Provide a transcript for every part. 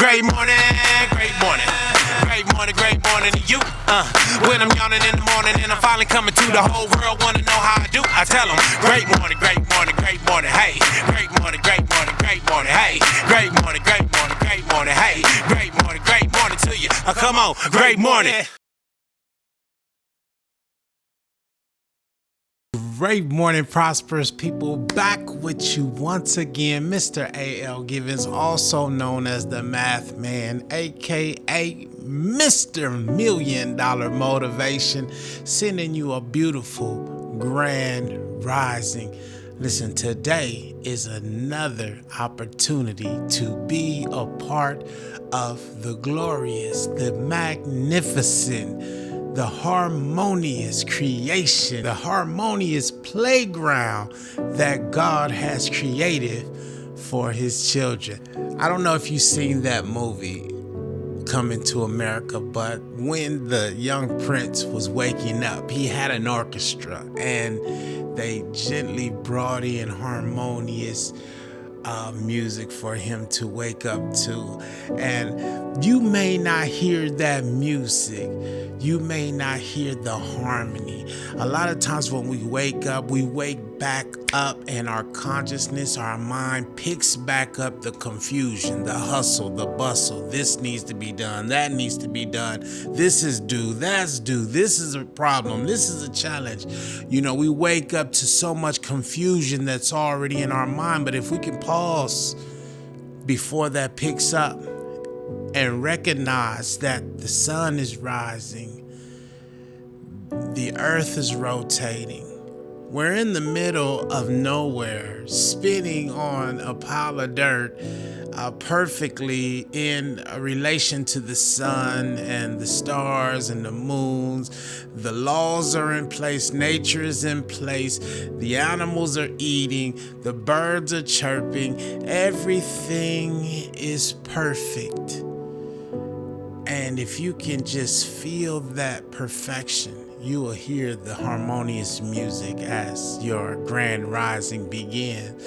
Great morning, great morning. Great morning to you. When I'm yawning in the morning and I'm finally coming to, the whole world wanna know how I do. I tell them, great morning, hey. Great morning, hey. Great morning, hey. Great morning to you. Come on, great morning. Great morning, prosperous people. Back with you once again, Mr. A.L. Givens, also known as the Math Man, aka Mr. $1 Million Motivation, sending you a beautiful grand rising. Listen, today is another opportunity to be a part of the glorious, the magnificent, the harmonious creation, the harmonious playground that God has created for his children. I don't know if you've seen that movie, Coming to America, but when the young prince was waking up, he had an orchestra and they gently brought in harmonious music for him to wake up to. And you may not hear that music, you may not hear the harmony. A lot of times when we wake up, we wake back up and our consciousness, our mind picks back up the confusion, the hustle, the bustle. This needs to be done, that needs to be done. This is due, that's due. This is a problem, this is a challenge. You know, we wake up to so much confusion that's already in our mind. But if we can pause before that picks up and recognize that the sun is rising, the earth is rotating, we're in the middle of nowhere, spinning on a pile of dirt, perfectly in relation to the sun and the stars and the moons. The laws are in place, nature is in place, the animals are eating, the birds are chirping, everything is perfect. And if you can just feel that perfection, you will hear the harmonious music as your grand rising begins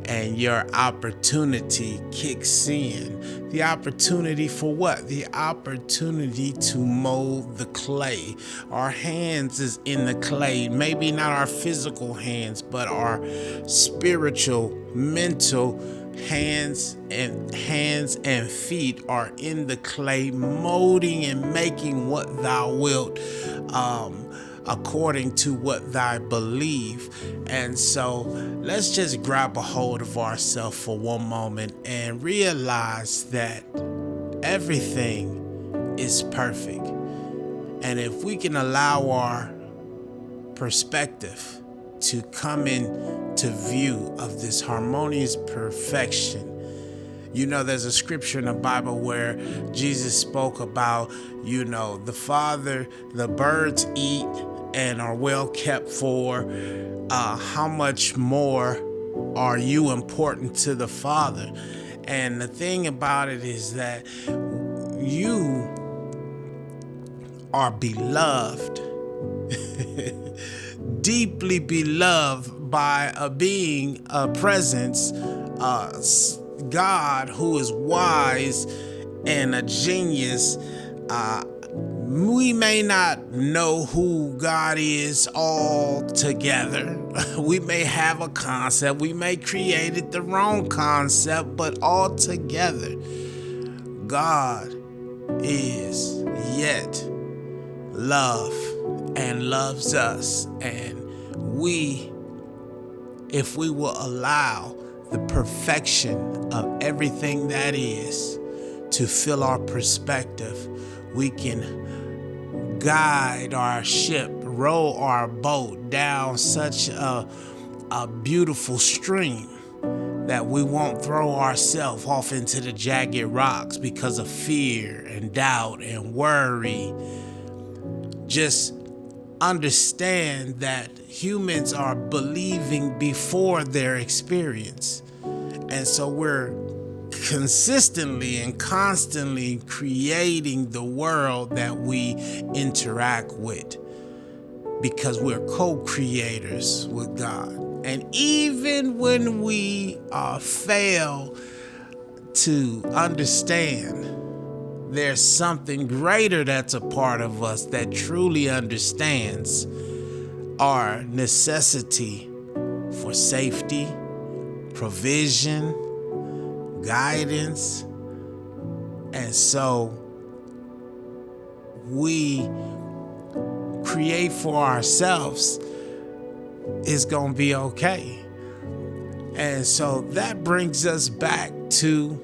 and your opportunity kicks in. The opportunity for what? The opportunity to mold the clay. Our hands is in the clay, maybe not our physical hands, but our spiritual, mental hands and feet are in the clay, molding and making what thou wilt, according to what thy believe. And so let's just grab a hold of ourselves for one moment and realize that everything is perfect. And if we can allow our perspective to come into view of this harmonious perfection. You know, there's a scripture in the Bible where Jesus spoke about, you know, the Father, the birds eat and are well kept for. How much more are you important to the Father? And the thing about it is that you are beloved. Deeply beloved by a being, a presence, God who is wise and a genius. We may not know who God is altogether. We may have a concept, we may create the wrong concept, but altogether, God is yet love and loves us. And we, if we will allow the perfection of everything that is to fill our perspective, we can guide our ship, row our boat down such a beautiful stream that we won't throw ourselves off into the jagged rocks because of fear and doubt and worry. Just understand that humans are believing before their experience. And so we're consistently and constantly creating the world that we interact with, because we're co-creators with God. And even when we fail to understand there's something greater that's a part of us that truly understands our necessity for safety, provision, guidance. And so we create for ourselves is going to be okay. And so that brings us back to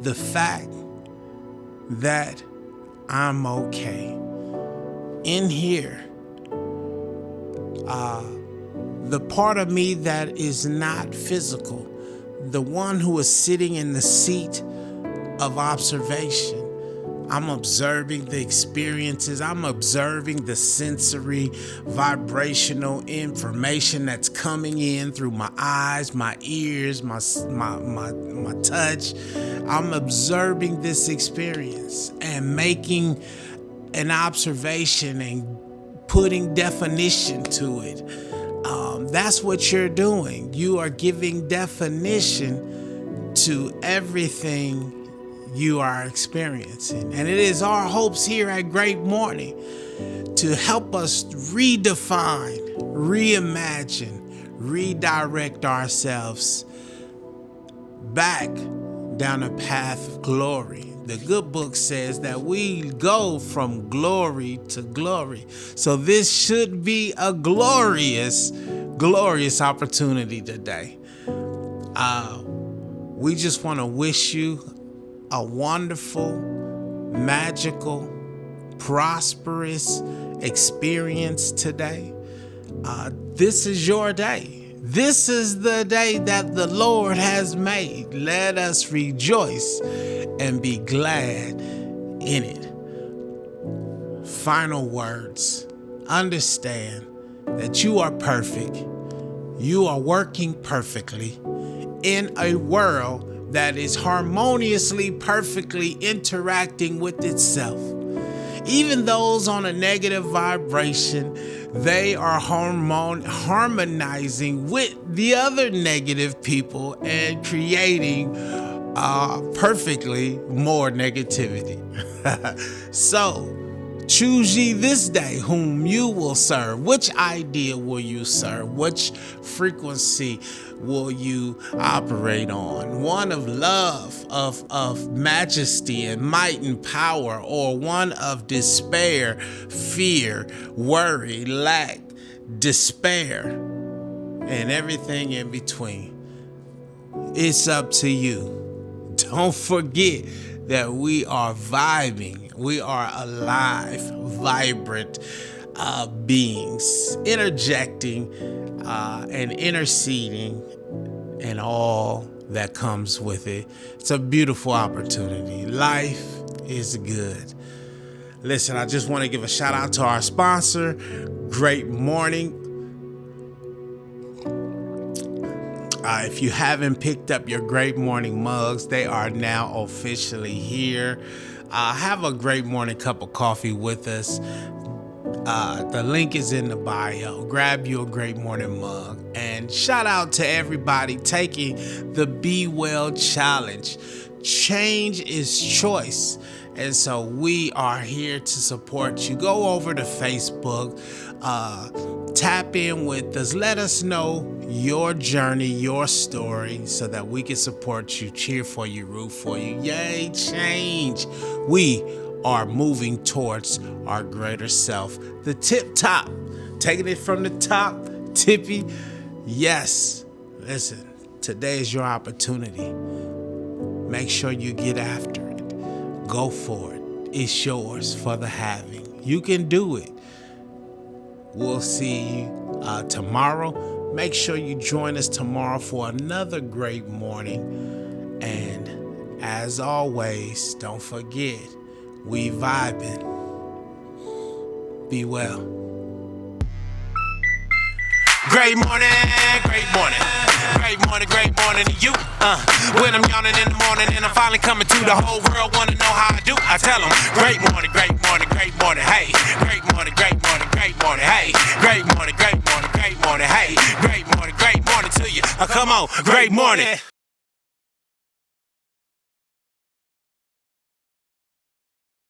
the fact that I'm okay. In here, the part of me that is not physical, the one who is sitting in the seat of observation, I'm observing the experiences. I'm observing the sensory, vibrational information that's coming in through my eyes, my ears, my touch. I'm observing this experience and making an observation and putting definition to it. That's what you're doing. You are giving definition to everything you are experiencing. And it is our hopes here at Great Morning to help us redefine, reimagine, redirect ourselves back down a path of glory. The good book says that we go from glory to glory. So this should be a glorious opportunity today. We just want to wish you a wonderful, magical, prosperous experience today. This is your day. This is the day that the Lord has made. Let us rejoice and be glad in it. Final words. Understand that you are perfect. You are working perfectly in a world that is harmoniously, perfectly interacting with itself. Even those on a negative vibration, they are harmonizing with the other negative people and creating perfectly more negativity. So, choose ye this day whom you will serve. Which idea will you serve? Which frequency will you operate on? One of love, of majesty and might and power, or one of despair, fear, worry, lack, despair, and everything in between? It's up to you. Don't forget that we are vibing. We are alive, vibrant beings, interjecting and interceding and all that comes with it. It's a beautiful opportunity. Life is good. Listen, I just want to give a shout out to our sponsor, Great Morning. If you haven't picked up your Great Morning mugs, they are now officially here. Have a great morning cup of coffee with us. The link is in the bio. Grab you a Great Morning mug. And shout out to everybody taking the Be Well Challenge. Change is choice. And so we are here to support you. Go over to Facebook, tap in with us. Let us know your journey, your story, so that we can support you, cheer for you, root for you. Yay, change. We are moving towards our greater self. The tip top, taking it from the top, tippy. Yes, listen, today is your opportunity. Make sure you get after it. Go for it. It's yours for the having. You can do it. We'll see you tomorrow. Make sure you join us tomorrow for another great morning. And as always, don't forget, we vibing. Be well. Great morning, great morning. Great morning to you. When I'm yawning in the morning and I'm finally coming to, the whole world wanna know how I do. I tell them, great morning, hey. Great morning, hey. Great morning, hey. Great morning to you. Come on, great morning.